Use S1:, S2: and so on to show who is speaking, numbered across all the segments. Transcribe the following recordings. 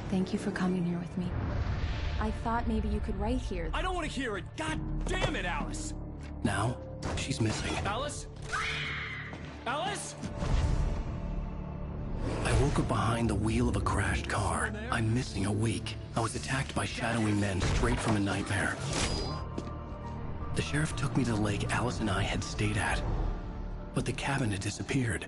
S1: Thank you for coming here with me. I thought maybe you could write here.
S2: I don't want to hear it! God damn it, Alice!
S3: Now, she's missing.
S2: Alice? Alice?
S3: I woke up behind the wheel of a crashed car. I'm missing a week. I was attacked by shadowy men straight from a nightmare. The sheriff took me to the lake Alice and I had stayed at, but the cabin had disappeared.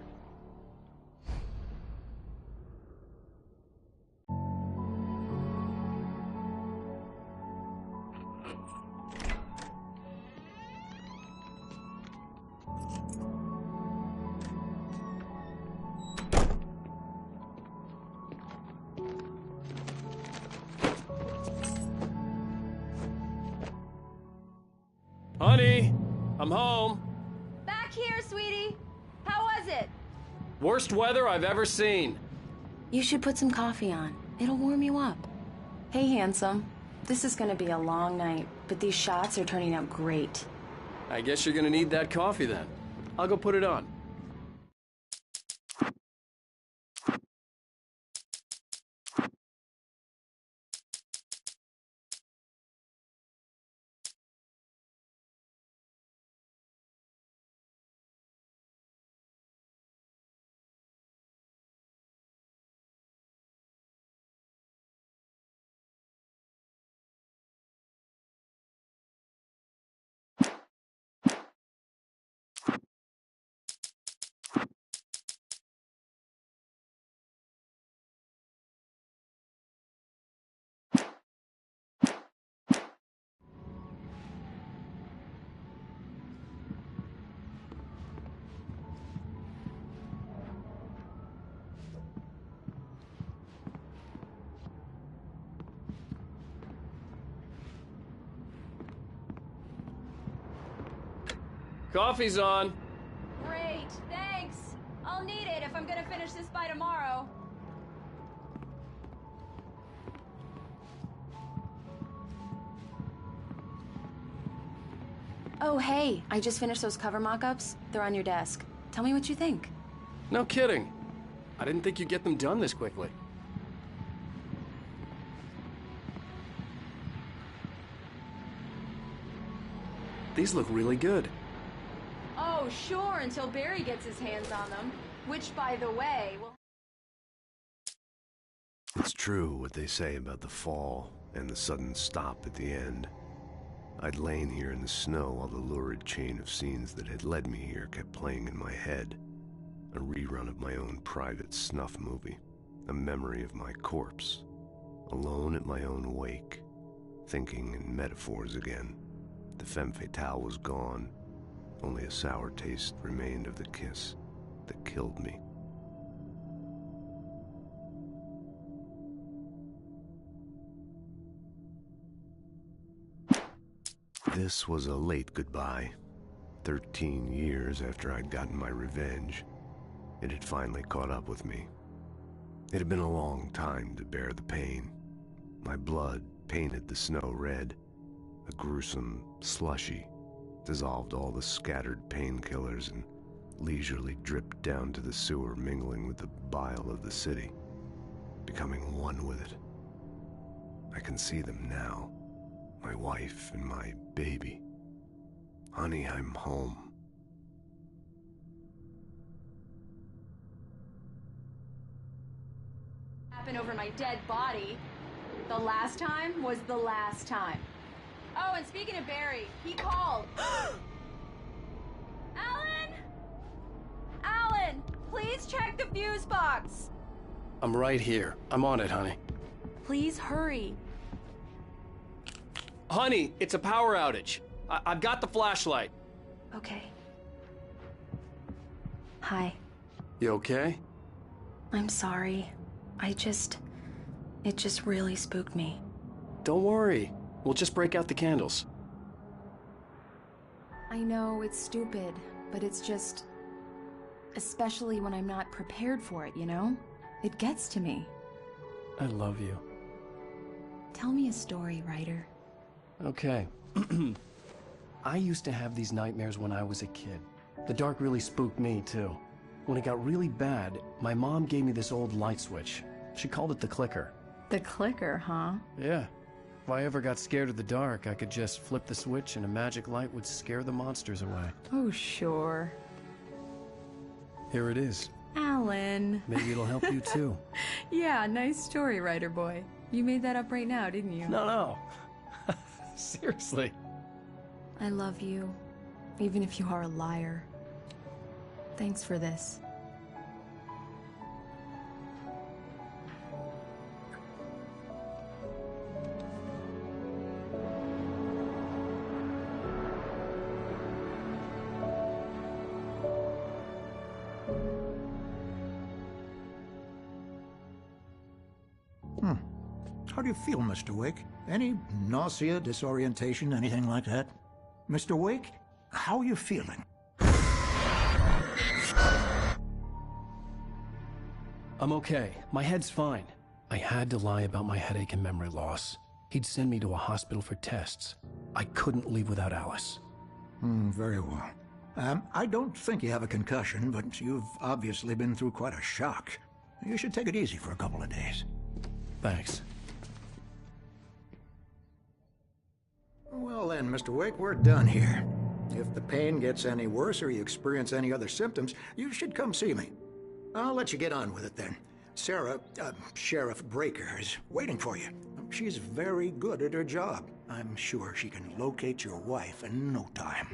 S2: Honey, I'm home.
S4: Back here, sweetie. How was it?
S2: Worst weather I've ever seen.
S1: You should put some coffee on. It'll warm you up. Hey, handsome. This is gonna be a long night, but these shots are turning out great.
S2: I guess you're gonna need that coffee then. I'll go put it on. Coffee's on.
S4: Great, thanks. I'll need it if I'm gonna finish this by tomorrow.
S1: Oh, hey, I just finished those cover mock-ups. They're on your desk. Tell me what you think.
S2: No kidding. I didn't think you'd get them done this quickly. These look really good.
S4: Oh, sure, until Barry gets his hands on them. Which, by the way, will...
S5: It's true what they say about the fall and the sudden stop at the end. I'd lain here in the snow while the lurid chain of scenes that had led me here kept playing in my head. A rerun of my own private snuff movie. A memory of my corpse. Alone at my own wake. Thinking in metaphors again. The femme fatale was gone. Only a sour taste remained of the kiss that killed me. This was a late goodbye. 13 years after I'd gotten my revenge, it had finally caught up with me. It had been a long time to bear the pain. My blood painted the snow red. A gruesome slushy dissolved all the scattered painkillers and leisurely dripped down to the sewer, mingling with the bile of the city, becoming one with it. I can see them now, my wife and my baby. Honey, I'm home.
S4: Happen over my dead body. The last time was the last time. Oh, and speaking of Barry, he called. Alan! Alan, please check the fuse box.
S3: I'm right here. I'm on it, honey.
S4: Please hurry.
S2: Honey, it's a power outage. I've got the flashlight.
S1: Okay. Hi.
S2: You okay?
S1: I'm sorry. It just really spooked me.
S2: Don't worry. We'll just break out the candles.
S1: I know it's stupid, but it's just... especially when I'm not prepared for it, you know? It gets to me.
S2: I love you.
S1: Tell me a story, writer.
S2: Okay. I used to have these nightmares when I was a kid. The dark really spooked me, too. When it got really bad, my mom gave me this old light switch. She called it the clicker.
S1: The clicker, huh?
S2: Yeah. If I ever got scared of the dark, I could just flip the switch and a magic light would scare the monsters away.
S1: Oh, sure.
S2: Here it is.
S1: Alan.
S2: Maybe it'll help you too.
S1: Yeah, nice story, writer boy. You made that up right now, didn't you?
S2: No. Seriously.
S1: I love you, even if you are a liar. Thanks for this.
S6: How do you feel, Mr. Wake? Any nausea, disorientation, anything like that? Mr. Wake, how are you feeling?
S2: I'm okay. My head's fine. I had to lie about my headache and memory loss. He'd send me to a hospital for tests. I couldn't leave without Alice.
S6: Very well. I don't think you have a concussion, but you've obviously been through quite a shock. You should take it easy for a couple of days.
S2: Thanks.
S6: Well then, Mr. Wake, we're done here. If the pain gets any worse or you experience any other symptoms, you should come see me. I'll let you get on with it then. Sarah, Sheriff Breaker, is waiting for you. She's very good at her job. I'm sure she can locate your wife in no time.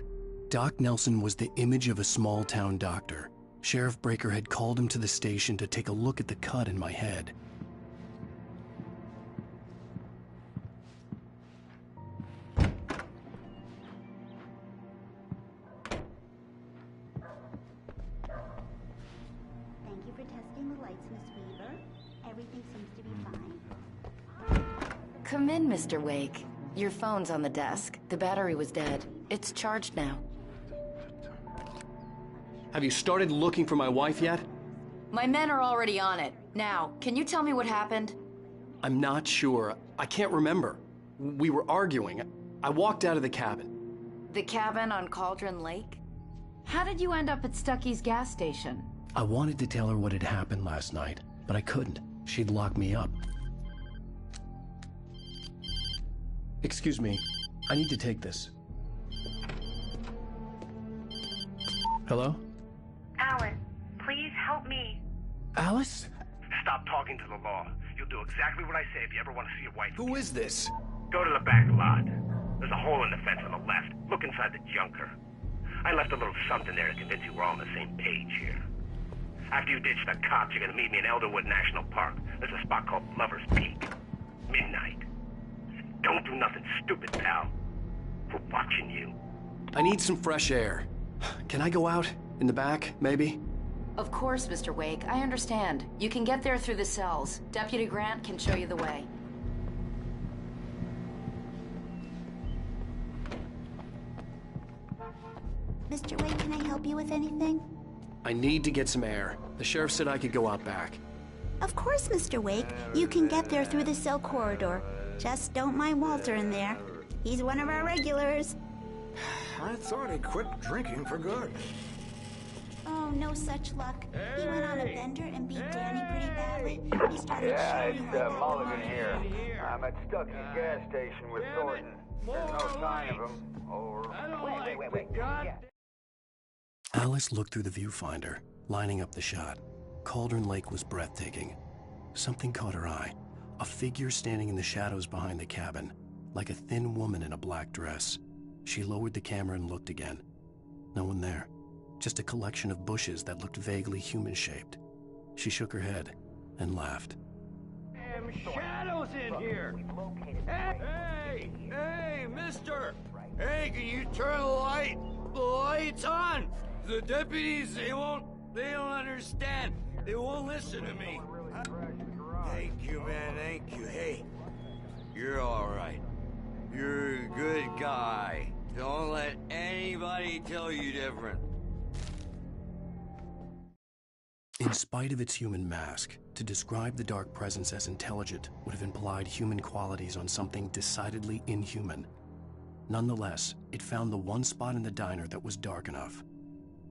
S3: Doc Nelson was the image of a small-town doctor. Sheriff Breaker had called him to the station to take a look at the cut in my head.
S7: Thank you for testing the lights, Miss Weaver. Everything seems to be fine.
S8: Come in, Mr. Wake. Your phone's on the desk. The battery was dead. It's charged now.
S2: Have you started looking for my wife yet?
S8: My men are already on it. Now, can you tell me what happened?
S2: I'm not sure. I can't remember. We were arguing. I walked out of the cabin.
S8: The cabin on Cauldron Lake? How did you end up at Stucky's gas station?
S3: I wanted to tell her what had happened last night, but I couldn't. She'd lock me up.
S2: Excuse me. I need to take this. Hello?
S9: Alan, please help me.
S2: Alice?
S10: Stop talking to the law. You'll do exactly what I say if you ever want to see your wife.
S2: Who is this?
S10: Go to the back lot. There's a hole in the fence on the left. Look inside the junker. I left a little something there to convince you we're all on the same page here. After you ditch the cops, you're gonna meet me in Elderwood National Park. There's a spot called Lover's Peak. Midnight. Don't do nothing stupid, pal. We're watching you.
S2: I need some fresh air. Can I go out? In the back, maybe?
S8: Of course, Mr. Wake. I understand. You can get there through the cells. Deputy Grant can show you the way.
S7: Mr. Wake, can I help you with anything?
S2: I need to get some air. The sheriff said I could go out back.
S7: Of course, Mr. Wake. You can get there through the cell corridor. Just don't mind Walter in there. He's one of our regulars.
S6: I thought he quit drinking for good.
S7: Oh, no such luck. He went on a bender and beat Danny pretty badly. He started shouting
S11: it's
S7: like
S11: Mulligan here. I'm at Stucky's gas station with Thornton. There's no sign of him. Over. Wait.
S3: Alice looked through the viewfinder, lining up the shot. Cauldron Lake was breathtaking. Something caught her eye. A figure standing in the shadows behind the cabin, like a thin woman in a black dress. She lowered the camera and looked again. No one there. Just a collection of bushes that looked vaguely human-shaped. She shook her head and laughed.
S11: Damn shadows in here! Hey, mister! Hey, can you turn the lights on? The deputies, they don't understand. They won't listen to me. Thank you, man, thank you. Hey, you're all right. You're a good guy. Don't let anybody tell you different.
S3: In spite of its human mask, to describe the dark presence as intelligent would have implied human qualities on something decidedly inhuman. Nonetheless, it found the one spot in the diner that was dark enough.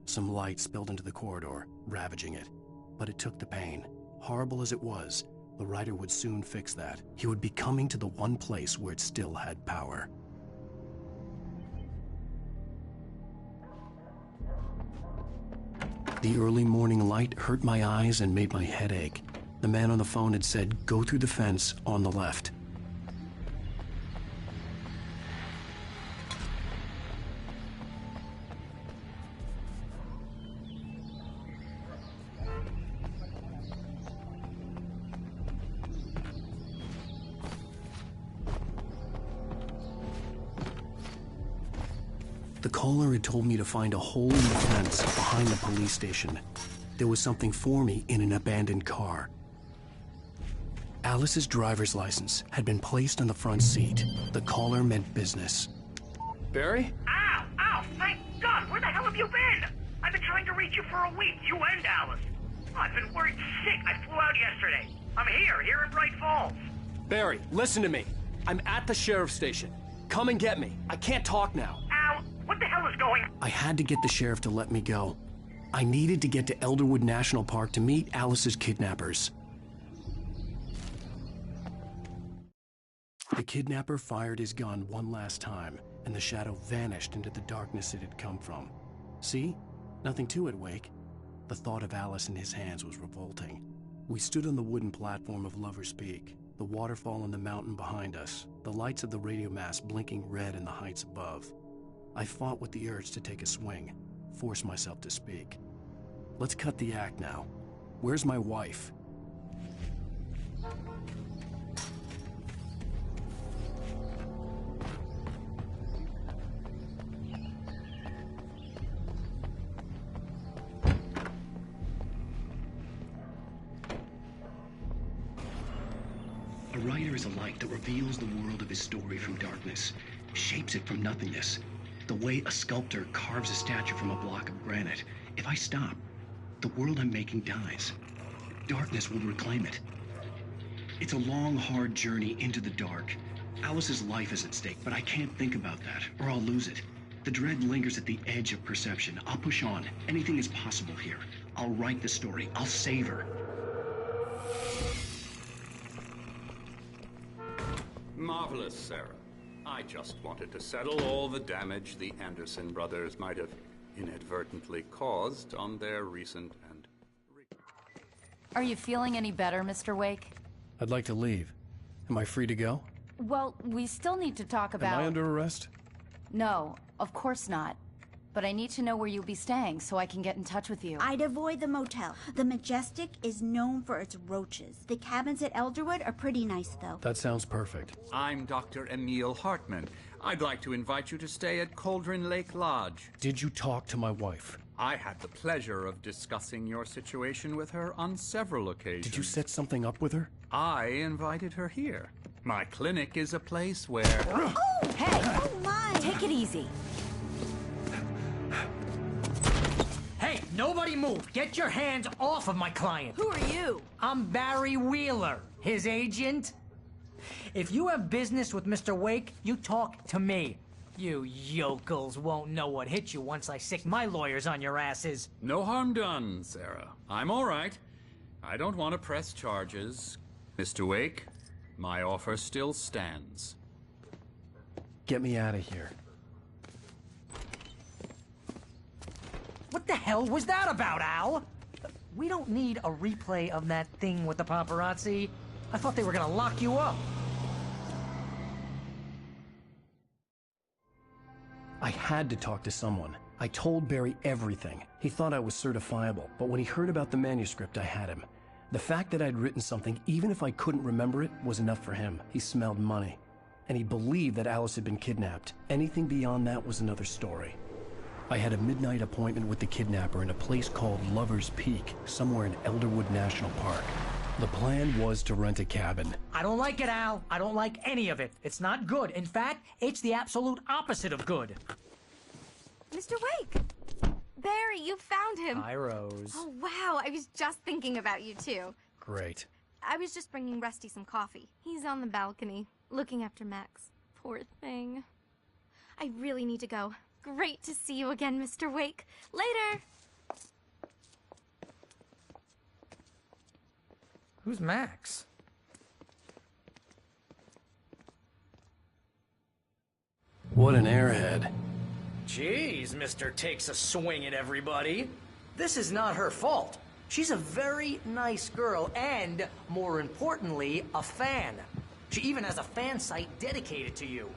S3: Some light spilled into the corridor, ravaging it, but it took the pain, horrible as it was,
S2: The rider would soon fix that. He would be coming to the one place where it still had power. The early morning light hurt my eyes and made my head ache. The man on the phone had said, "Go through the fence on the left." The caller had told me to find a hole in the fence behind the police station. There was something for me in an abandoned car. Alice's driver's license had been placed on the front seat. The caller meant business. Barry?
S10: Ow! Ow! Thank God! Where the hell have you been? I've been trying to reach you for a week, you and Alice. Oh, I've been worried sick. I flew out yesterday. I'm here in Bright Falls.
S2: Barry, listen to me. I'm at the sheriff's station. Come and get me. I can't talk now.
S10: Ow! What the hell is going on?
S2: I had to get the sheriff to let me go. I needed to get to Elderwood National Park to meet Alice's kidnappers. The kidnapper fired his gun one last time, and the shadow vanished into the darkness it had come from. See? Nothing to it, Wake. The thought of Alice in his hands was revolting. We stood on the wooden platform of Lover's Peak, the waterfall on the mountain behind us, the lights of the radio mast blinking red in the heights above. I fought with the urge to take a swing, force myself to speak. Let's cut the act now. Where's my wife? A writer is a light that reveals the world of his story from darkness, shapes it from nothingness. The way a sculptor carves a statue from a block of granite. If I stop, the world I'm making dies. Darkness will reclaim it. It's a long, hard journey into the dark. Alice's life is at stake, but I can't think about that, or I'll lose it. The dread lingers at the edge of perception. I'll push on. Anything is possible here. I'll write the story. I'll save her.
S12: Marvelous, Sarah. I just wanted to settle all the damage the Anderson brothers might have inadvertently caused on their recent and...
S8: Are you feeling any better, Mr. Wake?
S2: I'd like to leave. Am I free to go?
S8: Well, we still need to talk about...
S2: Am I under arrest?
S8: No, of course not. But I need to know where you'll be staying so I can get in touch with you.
S7: I'd avoid the motel. The Majestic is known for its roaches. The cabins at Elderwood are pretty nice, though.
S2: That sounds perfect.
S12: I'm Dr. Emil Hartman. I'd like to invite you to stay at Cauldron Lake Lodge.
S2: Did you talk to my wife?
S12: I had the pleasure of discussing your situation with her on several occasions.
S2: Did you set something up with her?
S12: I invited her here. My clinic is a place where...
S8: Oh! Hey! Oh, my! Take it easy.
S13: Hey, nobody move! Get your hands off of my client!
S4: Who are you?
S13: I'm Barry Wheeler, his agent. If you have business with Mr. Wake, you talk to me. You yokels won't know what hit you once I sick my lawyers on your asses.
S12: No harm done, Sarah. I'm all right. I don't want to press charges. Mr. Wake, my offer still stands.
S2: Get me out of here.
S13: What the hell was that about, Al? We don't need a replay of that thing with the paparazzi. I thought they were gonna lock you up.
S2: I had to talk to someone. I told Barry everything. He thought I was certifiable, but when he heard about the manuscript, I had him. The fact that I'd written something, even if I couldn't remember it, was enough for him. He smelled money. And he believed that Alice had been kidnapped. Anything beyond that was another story. I had a midnight appointment with the kidnapper in a place called Lover's Peak, somewhere in Elderwood National Park. The plan was to rent a cabin.
S13: I don't like it, Al. I don't like any of it. It's not good. In fact, it's the absolute opposite of good.
S14: Mr. Wake! Barry, you found him!
S13: Hi, Rose.
S14: Oh, wow. I was just thinking about you, too.
S2: Great.
S14: I was just bringing Rusty some coffee. He's on the balcony, looking after Max. Poor thing. I really need to go. Great to see you again, Mr. Wake. Later!
S13: Who's Max?
S3: What an airhead.
S13: Jeez, Mr. Takes a swing at everybody. This is not her fault. She's a very nice girl and, more importantly, a fan. She even has a fan site dedicated to you.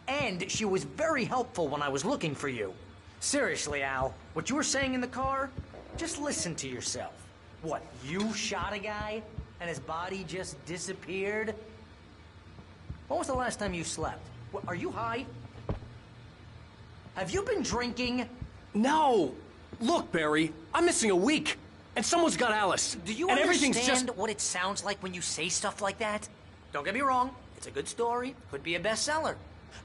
S13: And she was very helpful when I was looking for you. Seriously, Al, what you were saying in the car, just listen to yourself. What, you shot a guy and his body just disappeared? When was the last time you slept? What, are you high? Have you been drinking?
S3: No! Look, Barry, I'm missing a week, and someone's got Alice.
S13: Do you
S3: and
S13: understand
S3: everything's just...
S13: what it sounds like when you say stuff like that? Don't get me wrong, it's a good story, could be a bestseller.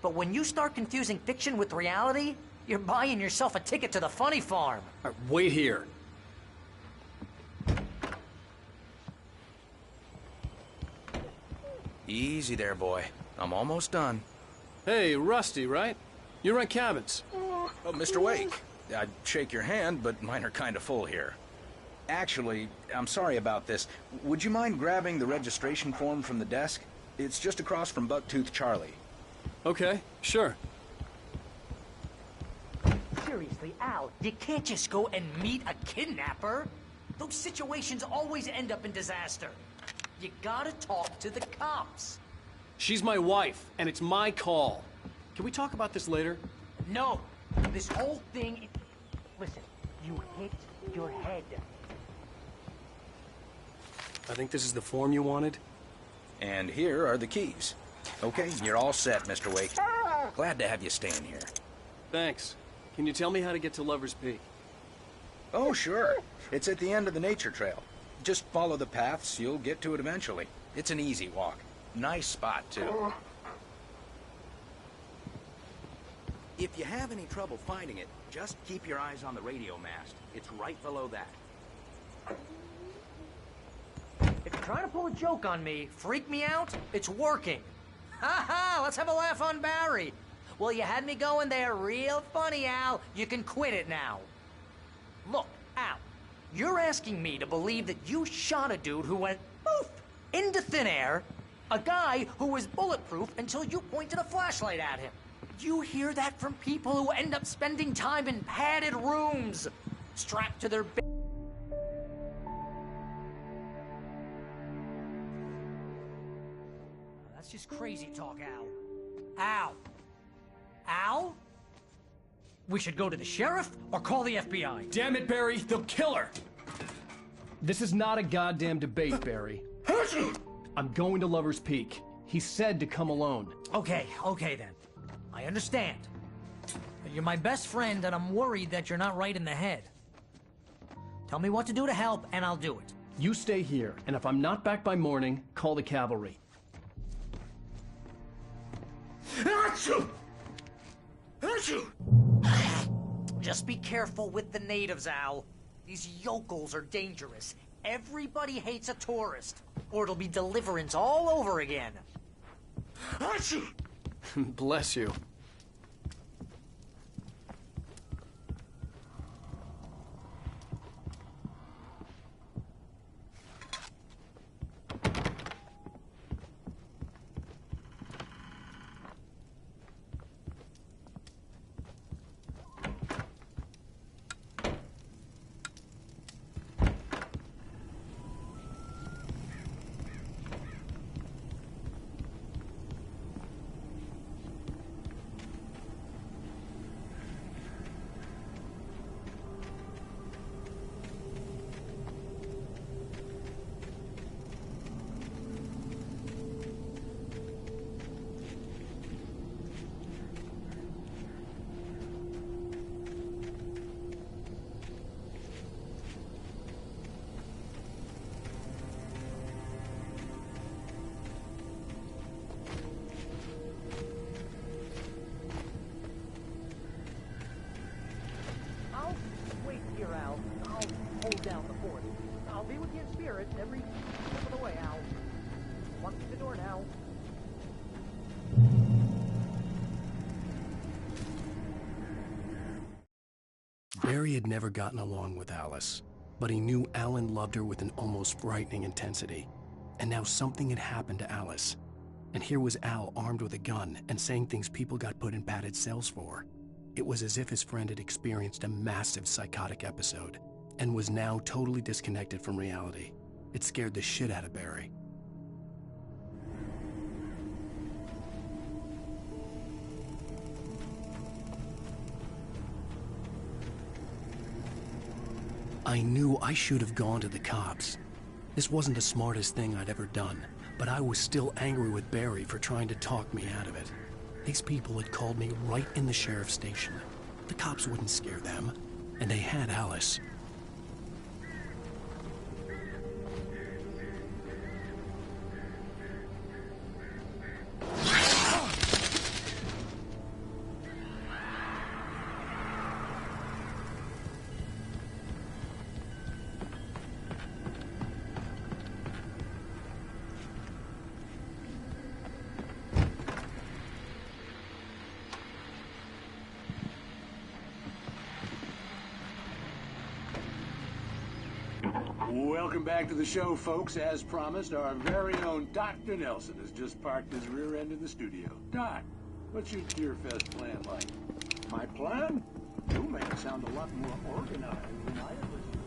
S13: But when you start confusing fiction with reality, you're buying yourself a ticket to the funny farm.
S3: Wait here.
S15: Easy there, boy. I'm almost done.
S3: Hey, Rusty, right? You rent cabins.
S15: Oh, Mr. Wake. I'd shake your hand, but mine are kind of full here. Actually, I'm sorry about this. Would you mind grabbing the registration form from the desk? It's just across from Bucktooth Charlie.
S3: Okay, sure.
S13: Seriously, Al, you can't just go and meet a kidnapper. Those situations always end up in disaster. You gotta talk to the cops.
S3: She's my wife, and it's my call. Can we talk about this later?
S13: No. This whole thing... Listen, you hit your head.
S3: I think this is the form you wanted.
S15: And here are the keys. Okay, you're all set, Mr. Wake. Glad to have you staying here.
S3: Thanks. Can you tell me how to get to Lover's Peak?
S15: Oh, sure. It's at the end of the nature trail. Just follow the paths, you'll get to it eventually. It's an easy walk. Nice spot, too. If you have any trouble finding it, just keep your eyes on the radio mast. It's right below that.
S13: If you're trying to pull a joke on me, freak me out, it's working. Ha ha, let's have a laugh on Barry. Well, you had me going there real funny, Al. You can quit it now. Look, Al, you're asking me to believe that you shot a dude who went poof into thin air, a guy who was bulletproof until you pointed a flashlight at him. You hear that from people who end up spending time in padded rooms, strapped to their bed. That's just crazy talk, Al. Al? Al? We should go to the sheriff or call the FBI.
S3: Damn it, Barry, they'll kill her! This is not a goddamn debate, Barry. I'm going to Lover's Peak. He said to come alone.
S13: Okay then. I understand. You're my best friend, and I'm worried that you're not right in the head. Tell me what to do to help, and I'll do it.
S3: You stay here, and if I'm not back by morning, call the cavalry.
S13: Achoo! Achoo! Just be careful with the natives, Al. These yokels are dangerous. Everybody hates a tourist, or it'll be deliverance all over again. Achoo!
S3: Bless you. Barry had never gotten along with Alice. But he knew Alan loved her with an almost frightening intensity. And now something had happened to Alice. And here was Al armed with a gun and saying things people got put in padded cells for. It was as if his friend had experienced a massive psychotic episode and was now totally disconnected from reality. It scared the shit out of Barry. I knew I should have gone to the cops. This wasn't the smartest thing I'd ever done, but I was still angry with Barry for trying to talk me out of it. These people had called me right in the sheriff's station. The cops wouldn't scare them, and they had Alice.
S16: Welcome back to the show, folks. As promised, our very own Dr. Nelson has just parked his rear end in the studio. Doc, what's your Deerfest plan like? My plan? You'll make it sound a lot more organized than I ever did.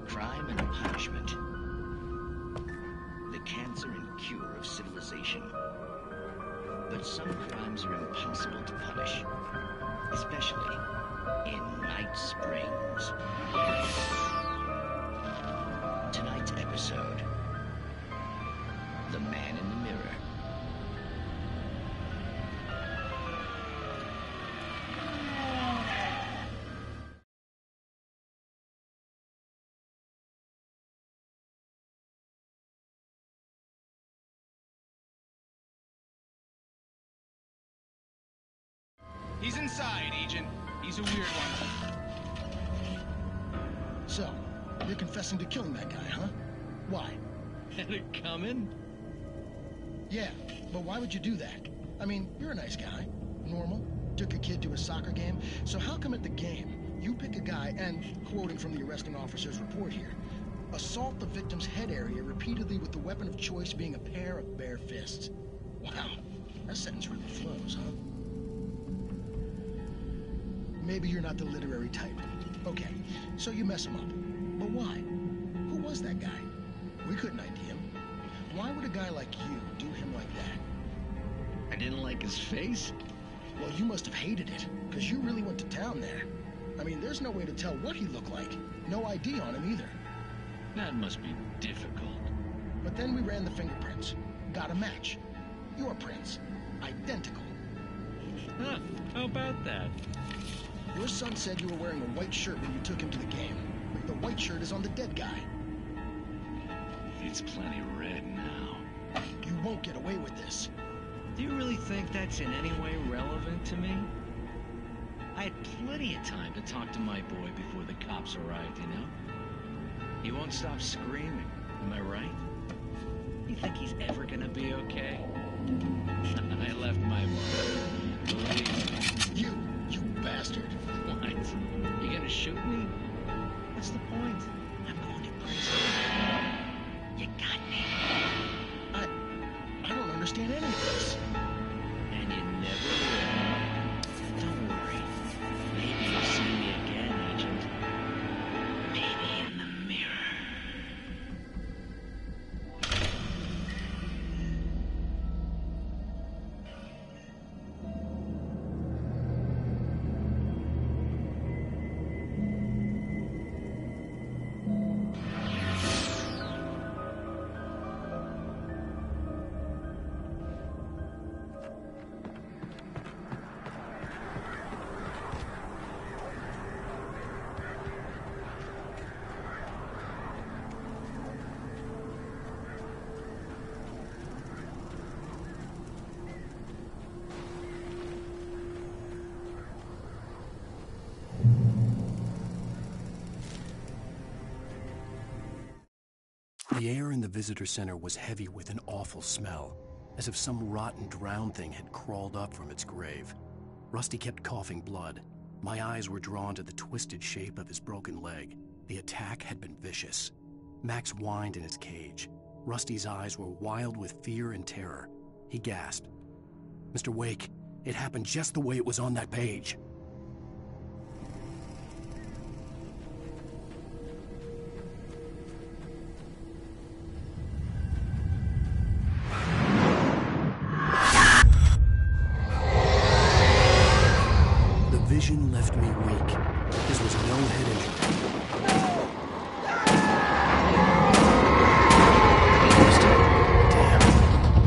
S2: Crime and punishment. The cancer and cure of civilization. But some crimes are impossible to punish, especially in Night Springs. Tonight's episode, The Man in the Mirror.
S17: He's inside, Agent. He's a weird one.
S18: So, you're confessing to killing that guy, huh? Why?
S2: Had it coming?
S18: Yeah, but why would you do that? I mean, you're a nice guy. Normal. Took a kid to a soccer game. So how come at the game, you pick a guy and, quoting from the arresting officer's report here, assault the victim's head area repeatedly with the weapon of choice being a pair of bare fists? Wow, that sentence really flows, huh? Maybe you're not the literary type. Okay, so you mess him up. But why? Who was that guy? We couldn't ID him. Why would a guy like you do him like that?
S2: I didn't like his face?
S18: Well, you must have hated it, because you really went to town there. I mean, there's no way to tell what he looked like. No ID on him either.
S2: That must be difficult.
S18: But then we ran the fingerprints. Got a match. Your prints. Identical.
S2: Huh, how about that?
S18: Your son said you were wearing a white shirt when you took him to the game. The white shirt is on the dead guy.
S2: It's plenty red now.
S18: You won't get away with this.
S2: Do you really think that's in any way relevant to me? I had plenty of time to talk to my boy before the cops arrived, you know? He won't stop screaming, am I right? You think he's ever gonna be okay? I left my mark. Believe me.
S18: You bastard.
S2: What? You gonna shoot me? What's the point? I'm going to prison. You got me.
S18: I don't understand any of this.
S2: And you never will. Don't worry. Maybe you'll see
S3: The air in the visitor center was heavy with an awful smell, as if some rotten drowned thing had crawled up from its grave. Rusty kept coughing blood. My eyes were drawn to the twisted shape of his broken leg. The attack had been vicious. Max whined in his cage. Rusty's eyes were wild with fear and terror. He gasped. "Mr. Wake, it happened just the way it was on that page." The vision left me weak. This was no head injury.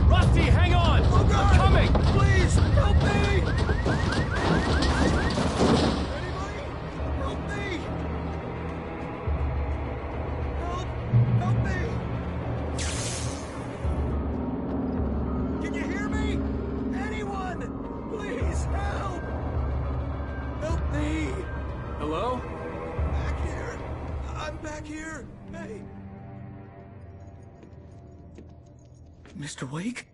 S11: Rusty, hang on! Oh, God. I'm coming! Please, help me! Anybody? Help me! Help me! Can you hear me? Anyone? Please, help! Help me!
S3: Hello?
S11: Back here! I'm back here! Hey! Mr. Wake?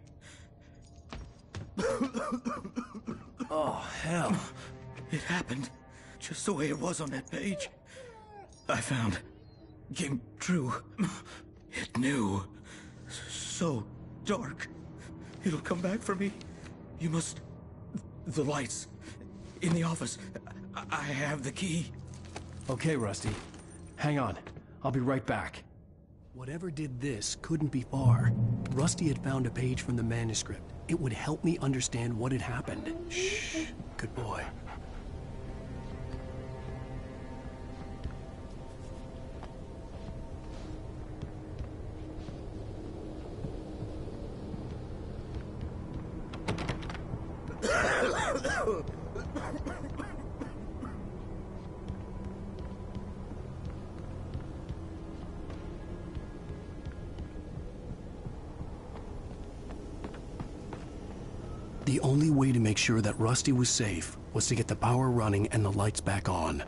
S3: Oh, hell.
S11: It happened just the way it was on that page. I found. Came true. It knew. So dark. It'll come back for me. You must... The lights. In the office. I have the key.
S3: Okay, Rusty. Hang on. I'll be right back. Whatever did this couldn't be far. Rusty had found a page from the manuscript. It would help me understand what had happened. Shh. Good boy. The only way to make sure that Rusty was safe was to get the power running and the lights back on.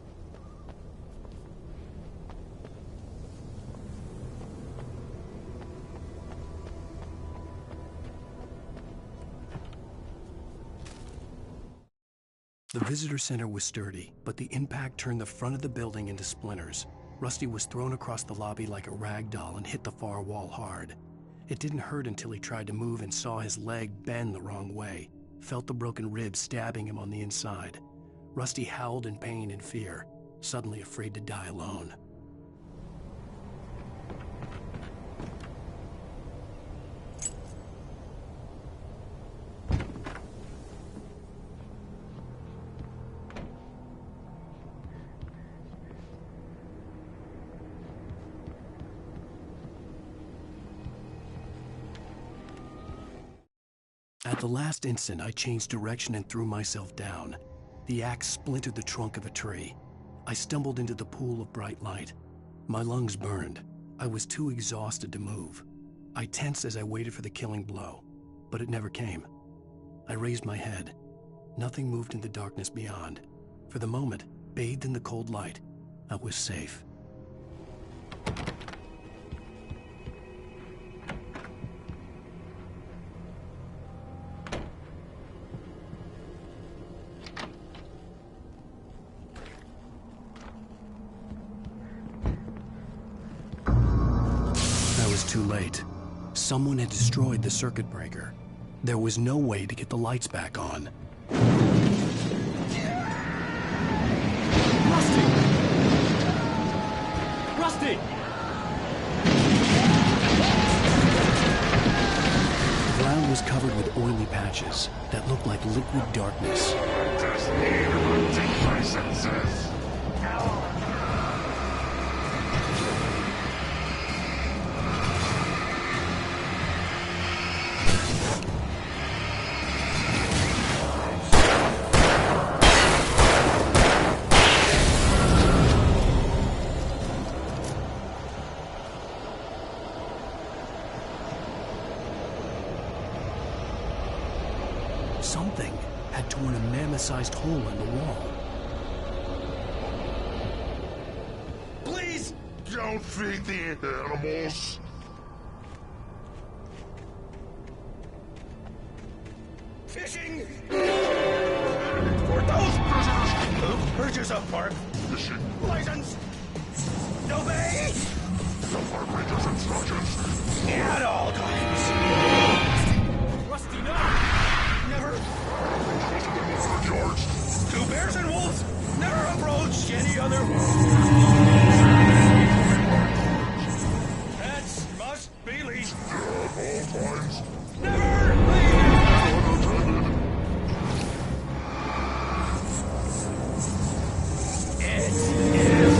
S3: The visitor center was sturdy, but the impact turned the front of the building into splinters. Rusty was thrown across the lobby like a rag doll and hit the far wall hard. It didn't hurt until he tried to move and saw his leg bend the wrong way, felt the broken rib stabbing him on the inside. Rusty howled in pain and fear, suddenly afraid to die alone. At the last instant, I changed direction and threw myself down. The axe splintered the trunk of a tree. I stumbled into the pool of bright light. My lungs burned. I was too exhausted to move. I tensed as I waited for the killing blow, but it never came. I raised my head. Nothing moved in the darkness beyond. For the moment, bathed in the cold light, I was safe. Too late. Someone had destroyed the circuit breaker. There was no way to get the lights back on.
S11: Rusty! Rusty!
S3: The ground was covered with oily patches that looked like liquid darkness.
S11: Just need hunting licenses.
S3: Something had torn a mammoth-sized hole in the wall.
S11: Please! Don't feed the animals! yourself, Park. License! Obey!
S19: The Park Ranger's instructions.
S11: At all times.
S13: Rusty, no!
S11: Never.
S19: Crossing the yards.
S11: Two bears and wolves. Never approach any other. Pets must be leashed.
S19: At all times.
S11: Never leave. It is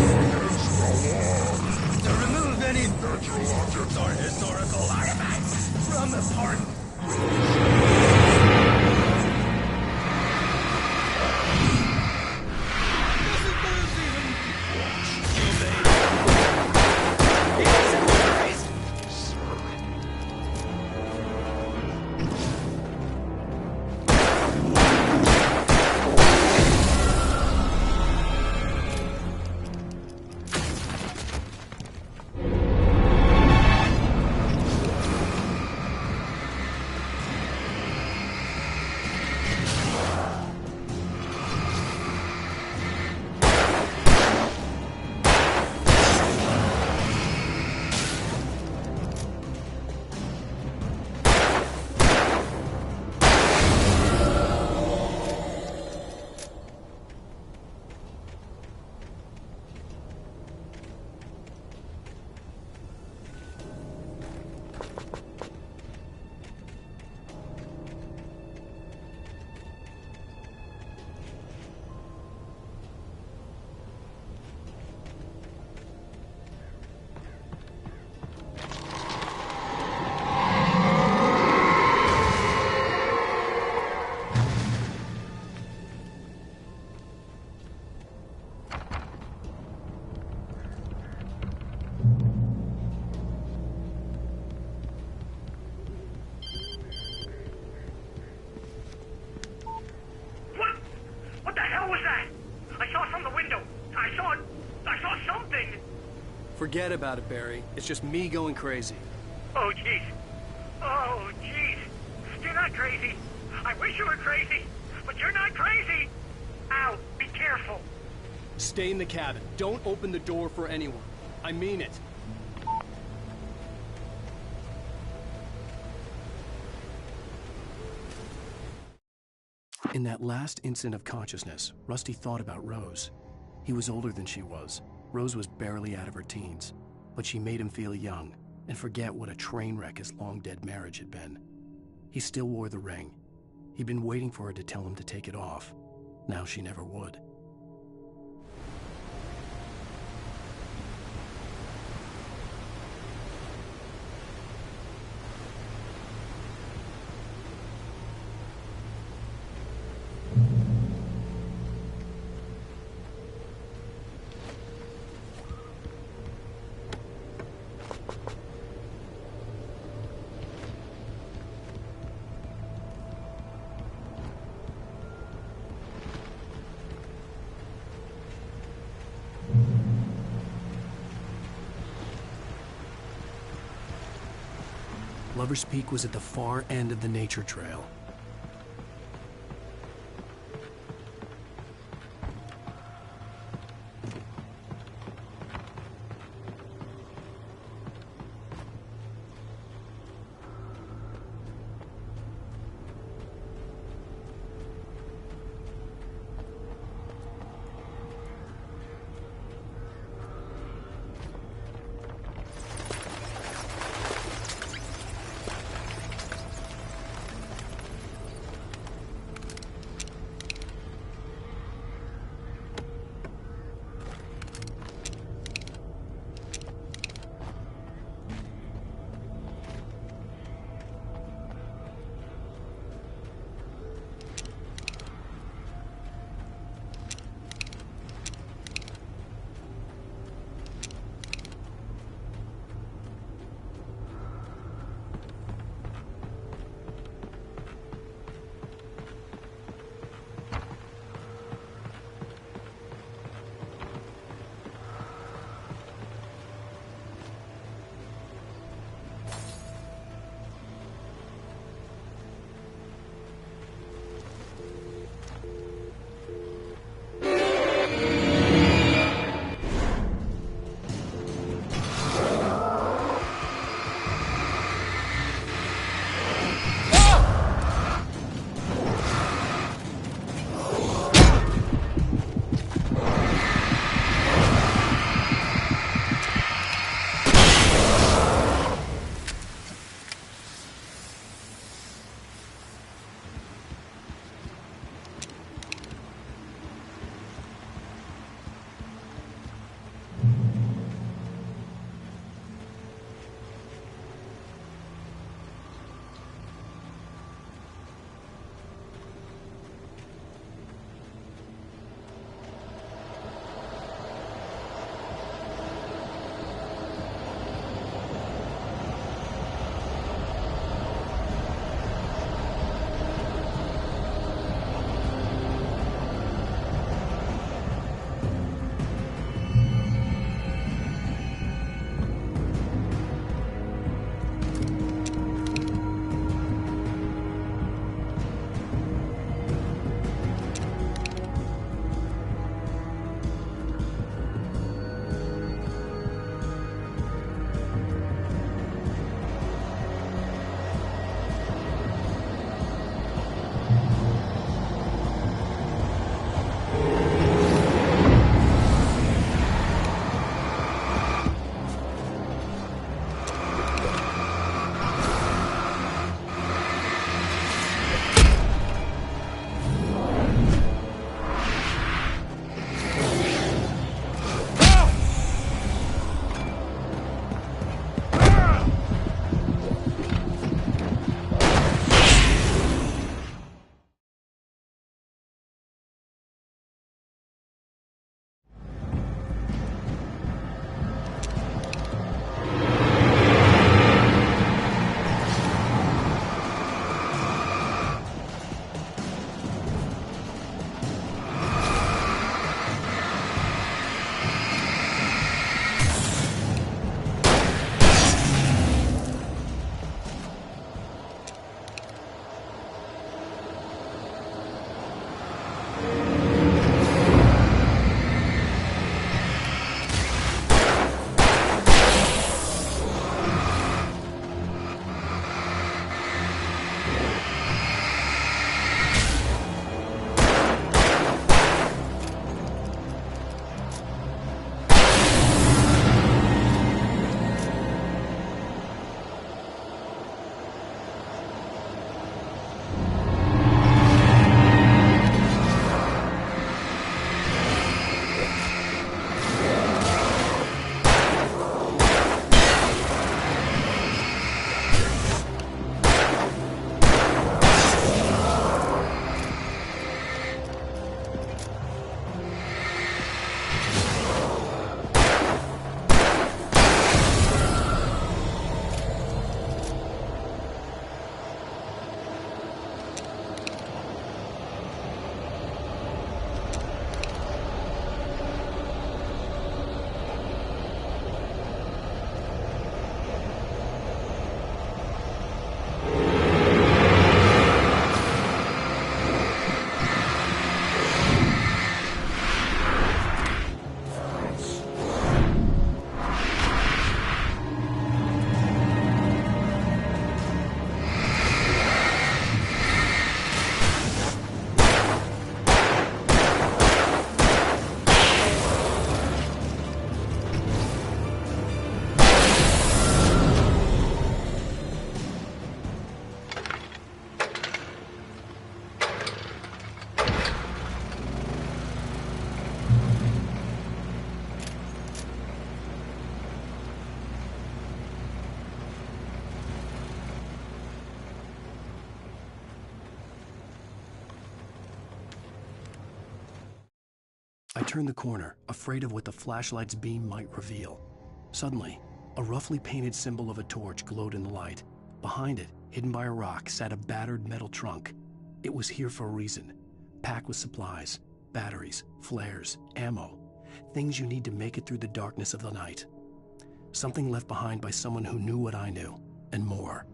S11: to remove any natural objects or historical artifacts from the park.
S3: Forget about it, Barry. It's just me going crazy.
S10: Oh, jeez. Oh, jeez. You're not crazy. I wish you were crazy, but you're not crazy. Ow, be careful.
S3: Stay in the cabin. Don't open the door for anyone. I mean it. In that last instant of consciousness, Rusty thought about Rose. He was older than she was. Rose was barely out of her teens, but she made him feel young and forget what a train wreck his long-dead marriage had been. He still wore the ring. He'd been waiting for her to tell him to take it off. Now she never would. Lover's Peak was at the far end of the nature trail. turned the corner, afraid of what the flashlight's beam might reveal. Suddenly, a roughly painted symbol of a torch glowed in the light. Behind it, hidden by a rock, sat a battered metal trunk. It was here for a reason, packed with supplies, batteries, flares, ammo, things you need to make it through the darkness of the night. Something left behind by someone who knew what I knew, and more.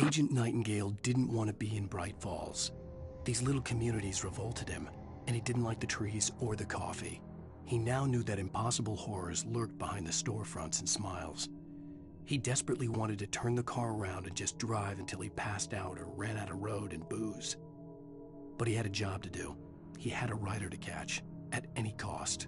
S3: Agent Nightingale didn't want to be in Bright Falls. These little communities revolted him, and he didn't like the trees or the coffee. He now knew that impossible horrors lurked behind the storefronts and smiles. He desperately wanted to turn the car around and just drive until he passed out or ran out of road and booze. But he had a job to do. He had a rider to catch, at any cost.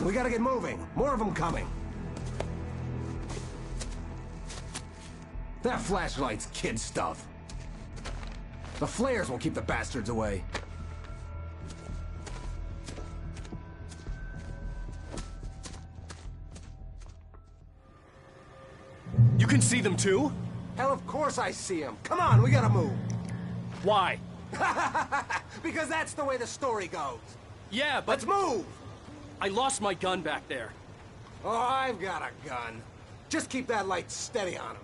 S20: We gotta get moving. More of them coming. That flashlight's kid stuff. The flares won't keep the bastards away.
S3: You can see them too?
S20: Hell, of course I see them. Come on, we gotta move.
S3: Why?
S20: Because that's the way the story goes.
S3: Yeah, but...
S20: Let's move!
S3: I lost my gun back there.
S20: Oh, I've got a gun. Just keep that light steady on him.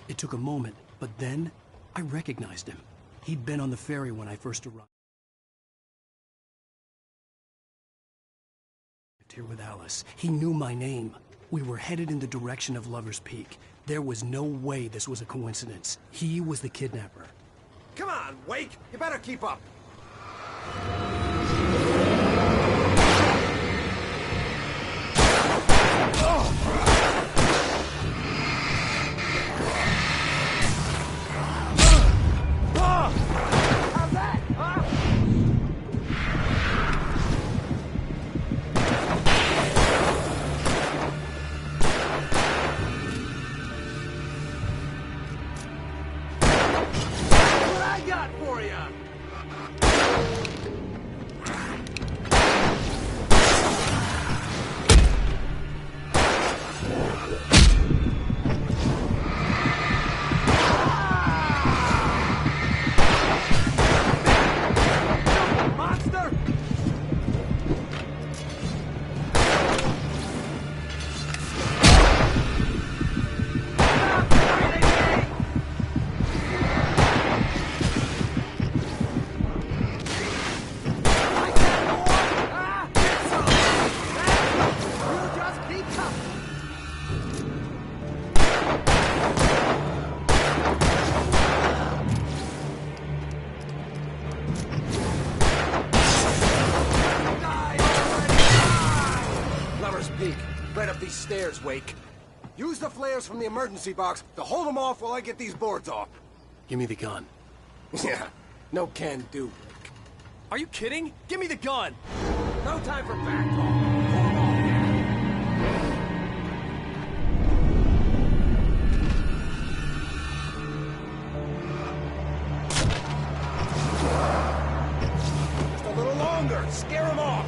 S3: It took a moment, but then I recognized him. He'd been on the ferry when I first arrived here with Alice. He knew my name. We were headed in the direction of Lover's Peak. There was no way this was a coincidence. He was the kidnapper.
S20: Come on, Wake! You better keep up. Right up these stairs, Wake. Use the flares from the emergency box to hold them off while I get these boards off.
S3: Give me the gun.
S20: Yeah, no can do, Wake.
S3: Are you kidding? Give me the gun!
S20: No time for back talk. Just a little longer. Scare them off.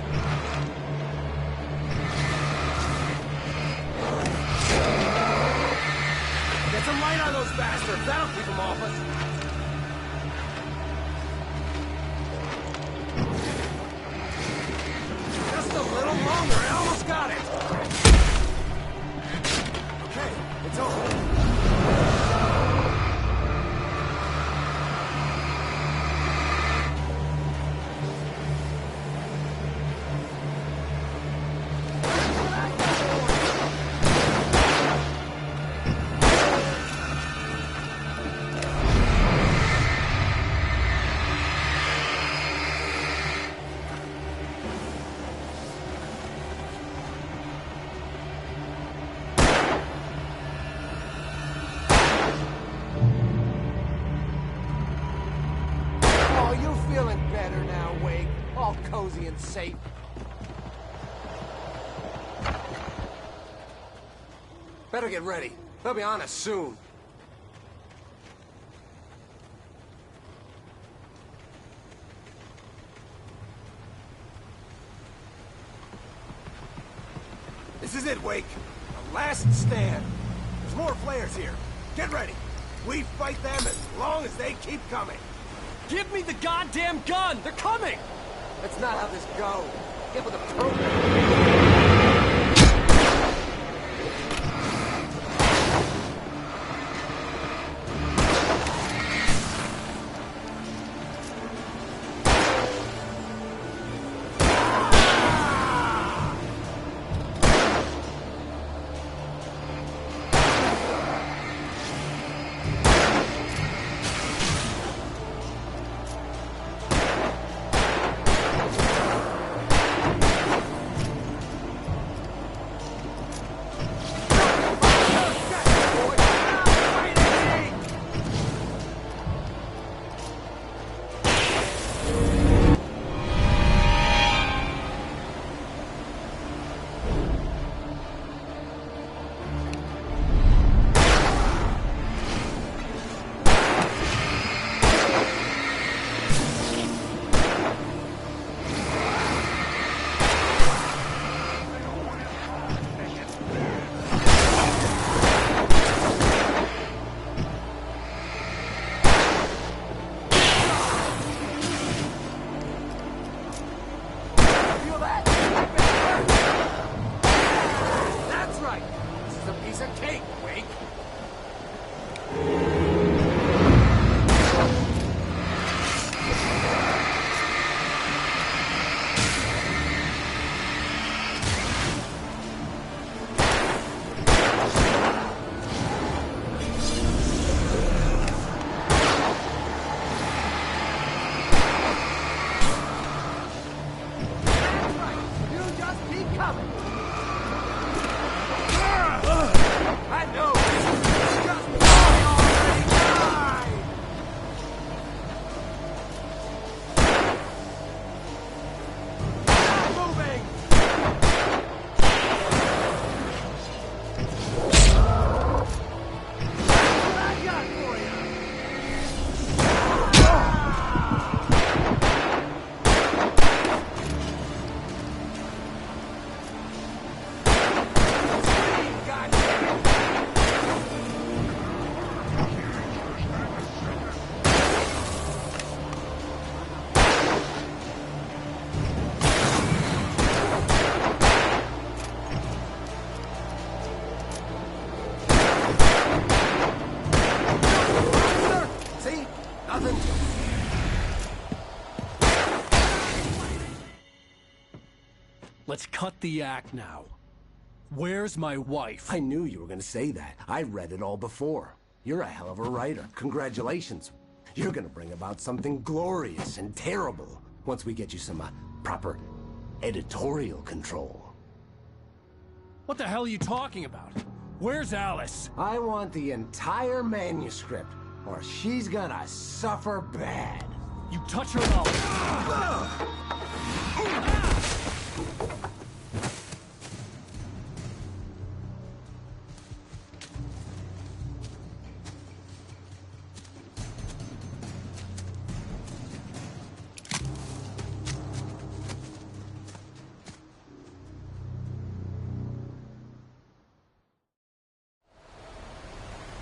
S20: Get some light on those bastards. That'll keep them off us. Just a little longer. I almost got it. Okay, it's over. Feeling better now, Wake. All cozy and safe. Better get ready. They'll be on us soon. This is it, Wake. The last stand. There's more flares here. Get ready. We fight them as long as they keep coming.
S3: Give me the goddamn gun! They're coming!
S20: That's not how this goes. Get with the program. of cake, Wake.
S3: Let's cut the act now. Where's my wife?
S21: I knew you were gonna say that. I read it all before. You're a hell of a writer. Congratulations. You're gonna bring about something glorious and terrible once we get you some proper editorial control.
S3: What the hell are you talking about? Where's Alice?
S21: I want the entire manuscript, or she's gonna suffer bad.
S3: You touch her mouth.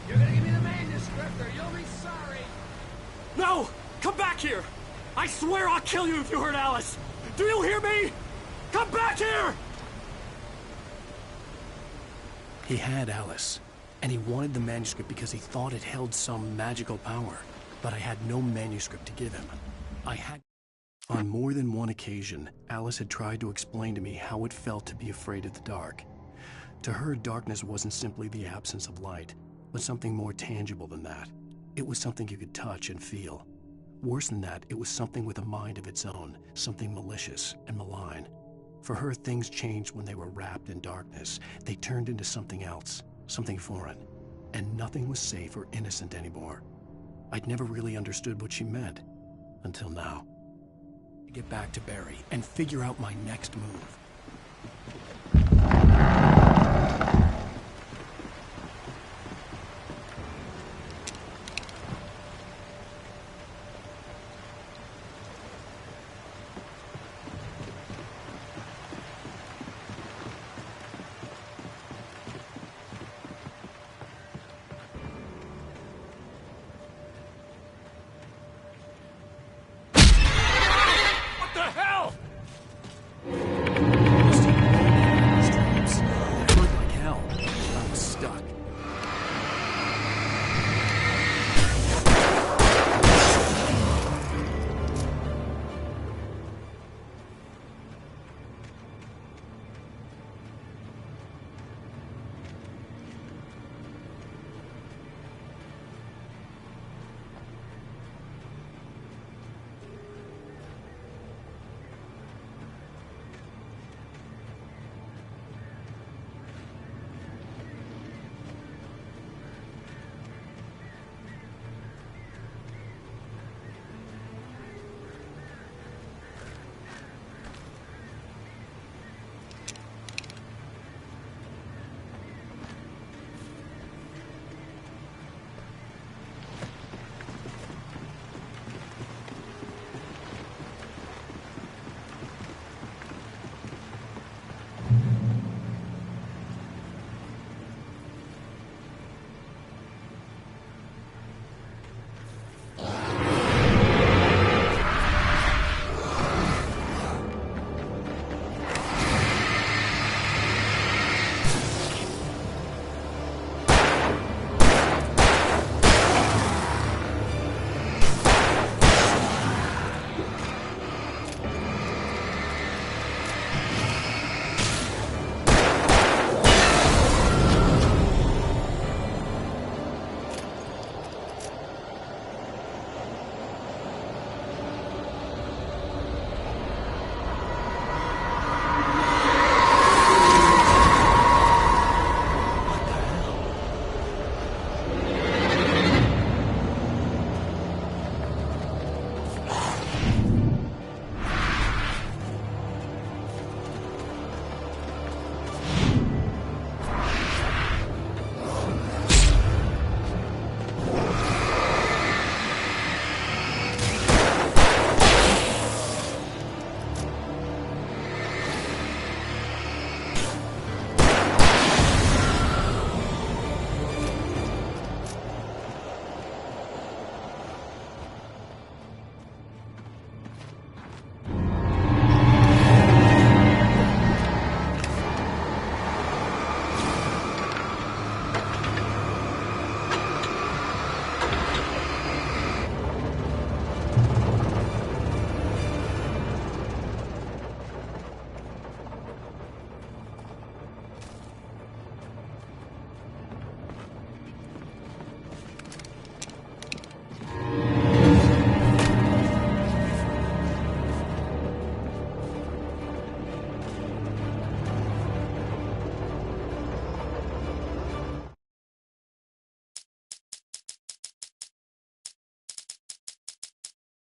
S11: You're gonna give me the manuscript or you'll be sorry.
S3: No! Come back here! I swear I'll kill you if you hurt Alice! Do you hear me? Come back here! He had Alice, and he wanted the manuscript because he thought it held some magical power. But I had no manuscript to give him. I had... On more than one occasion, Alice had tried to explain to me how it felt to be afraid of the dark. To her, darkness wasn't simply the absence of light, but something more tangible than that. It was something you could touch and feel. Worse than that, it was something with a mind of its own, something malicious and malign. For her, things changed when they were wrapped in darkness. They turned into something else, something foreign, and nothing was safe or innocent anymore. I'd never really understood what she meant, until now. Get back to Barry and figure out my next move.
S11: What the hell?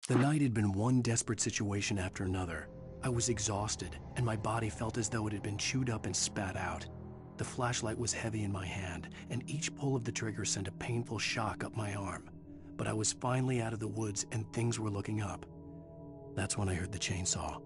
S3: The night had been one desperate situation after another. I was exhausted, and my body felt as though it had been chewed up and spat out. The flashlight was heavy in my hand, and each pull of the trigger sent a painful shock up my arm. But I was finally out of the woods, and things were looking up. That's when I heard the chainsaw.